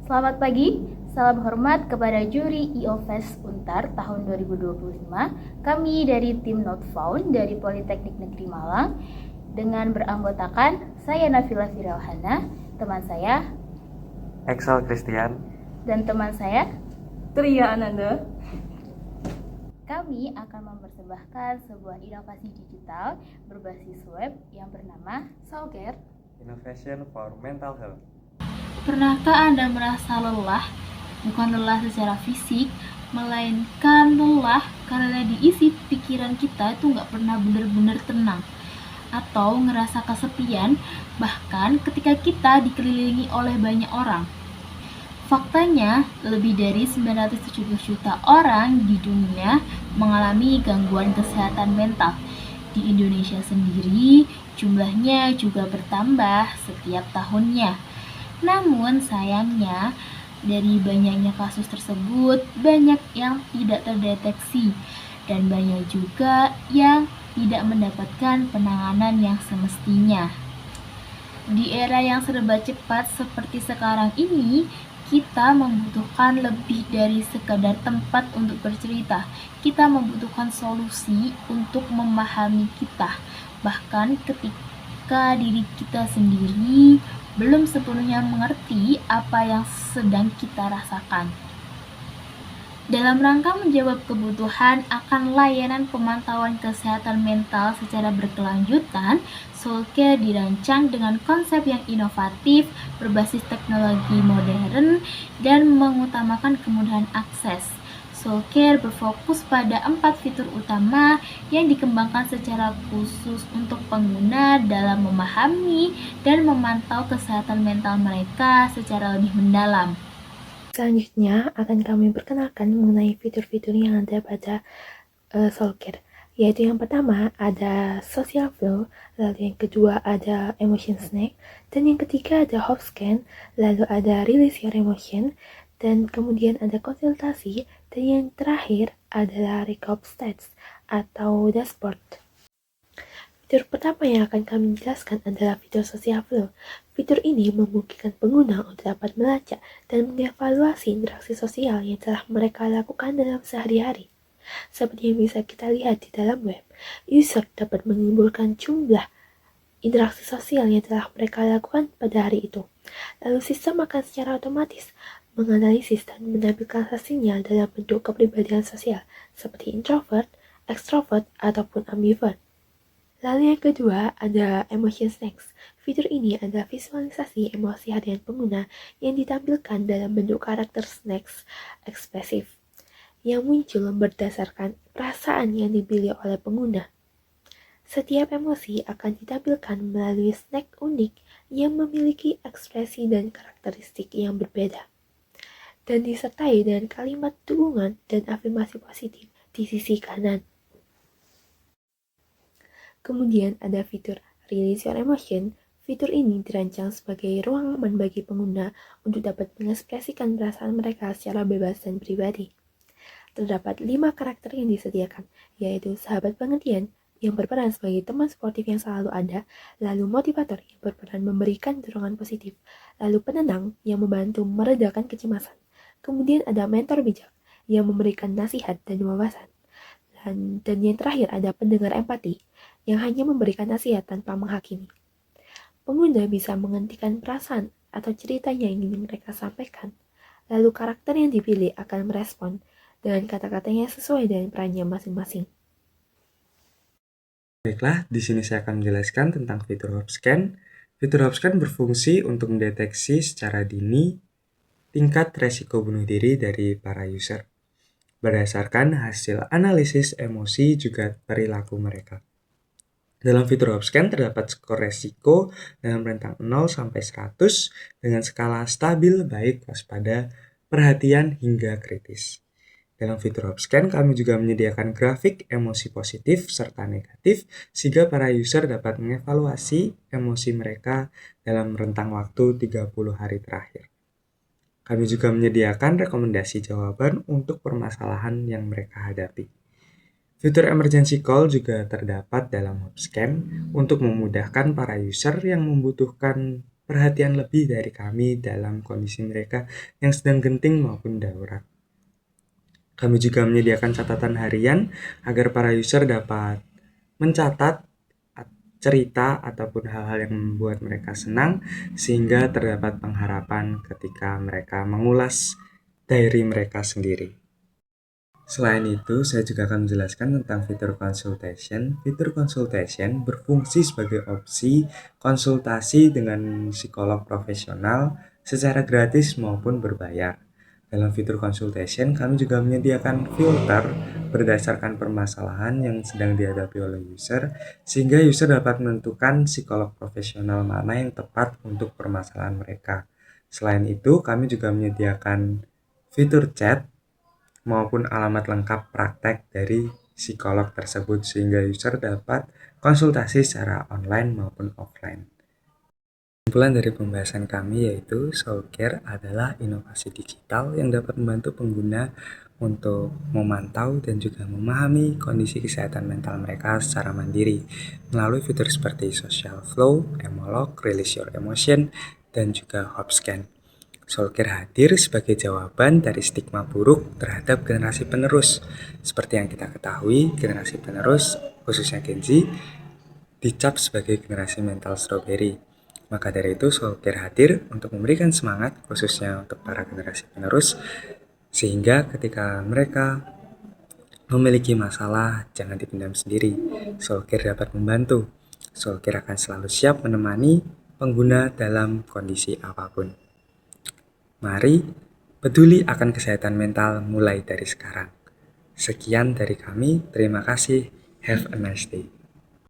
Selamat pagi, salam hormat kepada juri IOFES Untar tahun 2025. Kami dari tim Not Found dari Politeknik Negeri Malang dengan beranggotakan saya Nafila Firalhana, teman saya Excel Christian, dan teman saya Tria Ananda. Kami akan mempersembahkan sebuah inovasi digital berbasis web yang bernama Soulcare. Innovation for Mental Health. Pernahkah Anda merasa lelah? Bukan lelah secara fisik, melainkan lelah karena diisi pikiran kita itu nggak pernah benar-benar tenang. Atau ngerasa kesepian, bahkan ketika kita dikelilingi oleh banyak orang. Faktanya, lebih dari 970 juta orang di dunia mengalami gangguan kesehatan mental. Di Indonesia sendiri, jumlahnya juga bertambah setiap tahunnya. Namun sayangnya, dari banyaknya kasus tersebut, banyak yang tidak terdeteksi dan banyak juga yang tidak mendapatkan penanganan yang semestinya. Di era yang serba cepat seperti sekarang ini, kita membutuhkan lebih dari sekadar tempat untuk bercerita. Kita membutuhkan solusi untuk memahami kita. Bahkan ketika diri kita sendiri belum sepenuhnya mengerti apa yang sedang kita rasakan. Dalam rangka menjawab kebutuhan akan layanan pemantauan kesehatan mental secara berkelanjutan, Soulcare dirancang dengan konsep yang inovatif, berbasis teknologi modern, dan mengutamakan kemudahan akses. Soulcare berfokus pada 4 fitur utama yang dikembangkan secara khusus untuk pengguna dalam memahami dan memantau kesehatan mental mereka secara lebih mendalam. Selanjutnya akan kami perkenalkan mengenai fitur-fitur yang ada pada Soulcare, yaitu yang pertama ada Social Flow, lalu yang kedua ada Emotion Snack, dan yang ketiga ada Hope Scan, lalu ada Release Your Emotion, dan kemudian ada konsultasi, dan yang terakhir adalah Recap Stats atau dashboard. Fitur pertama yang akan kami jelaskan adalah fitur Social Flow. Fitur ini memungkinkan pengguna untuk dapat melacak dan mengevaluasi interaksi sosial yang telah mereka lakukan dalam sehari-hari. Seperti yang bisa kita lihat di dalam web, user dapat mengumpulkan jumlah interaksi sosial yang telah mereka lakukan pada hari itu. Lalu sistem akan secara otomatis menganalisis dan menampilkan hasilnya dalam bentuk kepribadian sosial seperti introvert, extrovert, ataupun ambivert. Lalu yang kedua ada Emotion Snacks. Fitur ini adalah visualisasi emosi harian pengguna yang ditampilkan dalam bentuk karakter snacks ekspresif yang muncul berdasarkan perasaan yang dipilih oleh pengguna. Setiap emosi akan ditampilkan melalui snack unik yang memiliki ekspresi dan karakteristik yang berbeda, dan disertai dengan kalimat dukungan dan afirmasi positif di sisi kanan. Kemudian ada fitur Release Your Emotion. Fitur ini dirancang sebagai ruang aman bagi pengguna untuk dapat mengekspresikan perasaan mereka secara bebas dan pribadi. Terdapat 5 karakter yang disediakan, yaitu sahabat pengertian yang berperan sebagai teman sportif yang selalu ada, lalu motivator yang berperan memberikan dorongan positif, lalu penenang yang membantu meredakan kecemasan. Kemudian ada mentor bijak yang memberikan nasihat dan wawasan. Dan yang terakhir ada pendengar empati yang hanya memberikan nasihat tanpa menghakimi. Pengguna bisa menghentikan perasaan atau ceritanya yang ingin mereka sampaikan, lalu karakter yang dipilih akan merespon dengan kata-katanya sesuai dengan perannya masing-masing. Baiklah, di sini saya akan menjelaskan tentang fitur Hope Scan. Fitur Hope Scan berfungsi untuk mendeteksi secara dini tingkat resiko bunuh diri dari para user berdasarkan hasil analisis emosi juga perilaku mereka. Dalam fitur Hope Scan terdapat skor resiko dalam rentang 0 sampai 100 dengan skala stabil, baik, waspada, perhatian, hingga kritis. Dalam fitur Hope Scan kami juga menyediakan grafik emosi positif serta negatif sehingga para user dapat mengevaluasi emosi mereka dalam rentang waktu 30 hari terakhir. Kami juga menyediakan rekomendasi jawaban untuk permasalahan yang mereka hadapi. Fitur emergency call juga terdapat dalam Hope Scan untuk memudahkan para user yang membutuhkan perhatian lebih dari kami dalam kondisi mereka yang sedang genting maupun darurat. Kami juga menyediakan catatan harian agar para user dapat mencatat cerita ataupun hal-hal yang membuat mereka senang, sehingga terdapat pengharapan ketika mereka mengulas diary mereka sendiri. Selain itu, saya juga akan menjelaskan tentang fitur consultation. Fitur consultation berfungsi sebagai opsi konsultasi dengan psikolog profesional secara gratis maupun berbayar. Dalam fitur consultation, kami juga menyediakan filter berdasarkan permasalahan yang sedang dihadapi oleh user, sehingga user dapat menentukan psikolog profesional mana yang tepat untuk permasalahan mereka. Selain itu, kami juga menyediakan fitur chat maupun alamat lengkap praktek dari psikolog tersebut, sehingga user dapat konsultasi secara online maupun offline. Kesimpulan dari pembahasan kami yaitu Soulcare adalah inovasi digital yang dapat membantu pengguna untuk memantau dan juga memahami kondisi kesehatan mental mereka secara mandiri melalui fitur seperti Social Flow, Emolog, Release Your Emotion, dan juga Hopscan. Soulcare hadir sebagai jawaban dari stigma buruk terhadap generasi penerus. Seperti yang kita ketahui, generasi penerus, khususnya Gen Z, dicap sebagai generasi mental strawberry. Maka dari itu, Soulcare hadir untuk memberikan semangat khususnya untuk para generasi penerus, sehingga ketika mereka memiliki masalah, jangan dipendam sendiri. Soulcare dapat membantu. Soulcare akan selalu siap menemani pengguna dalam kondisi apapun. Mari peduli akan kesehatan mental mulai dari sekarang. Sekian dari kami, terima kasih. Have a nice day.